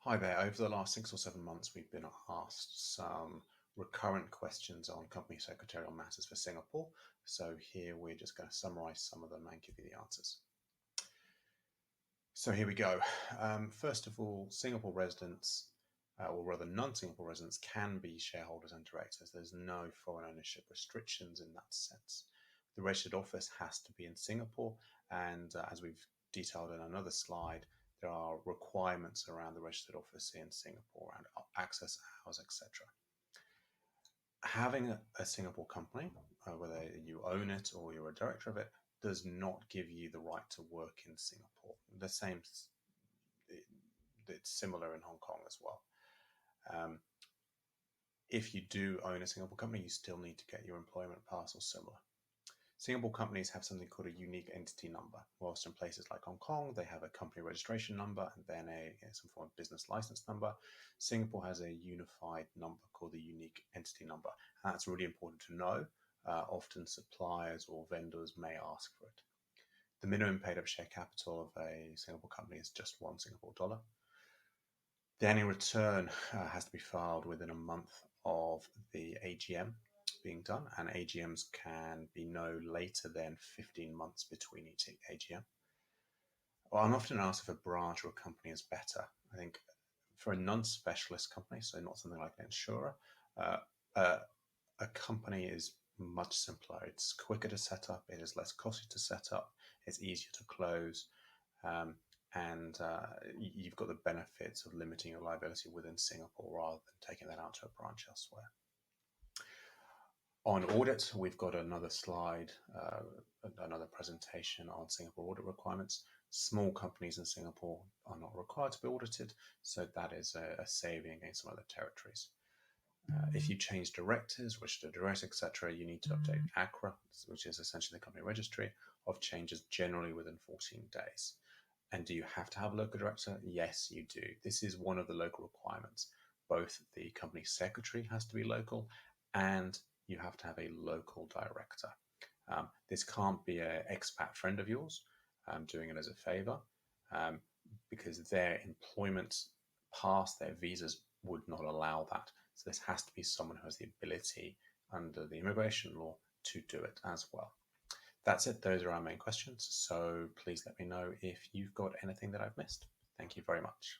Hi there. Over the last 6 or 7 months, we've been asked some recurrent questions on company secretarial matters for Singapore. So here we're just going to summarize some of them and give you the answers. So here we go. First of all, Singapore residents, or rather non-Singapore residents, can be shareholders and directors. There's no foreign ownership restrictions in that sense. The registered office has to be in Singapore, and as we've detailed in another slide, there are requirements around the registered office in Singapore and access hours, etc. Having a Singapore company, whether you own it or you're a director of it, does not give you the right to work in Singapore. The same, it's similar in Hong Kong as well. Um, if you do own a Singapore company, you still need to get your employment pass or similar. Singapore companies have something called a unique entity number. Whilst in places like Hong Kong, they have a company registration number and then some form of business license number. Singapore has a unified number called the unique entity number. And that's really important to know. Often suppliers or vendors may ask for it. The minimum paid up share capital of a Singapore company is just $1 Singapore. The annual return has to be filed within a month of the AGM being done, and AGMs can be no later than 15 months between each AGM. Well, I'm often asked if a branch or a company is better. I think for a non-specialist company, so not something like an insurer, uh, a company is much simpler. It's quicker to set up, it is less costly to set up, it's easier to close, and you've got the benefits of limiting your liability within Singapore rather than taking that out to a branch elsewhere. On audit, we've got another slide, another presentation on Singapore audit requirements. Small companies in Singapore are not required to be audited, so that is a saving against some other territories. If you change directors, registered directors, etc., you need to update ACRA, which is essentially the company registry, of changes generally within 14 days. And do you have to have a local director? Yes, you do. This is one of the local requirements. Both the company secretary has to be local and you have to have a local director. This can't be an expat friend of yours doing it as a favor because their employment past their visas would not allow that. So this has to be someone who has the ability under the immigration law to do it as well. That's it. Those are our main questions. So please let me know if you've got anything that I've missed. Thank you very much.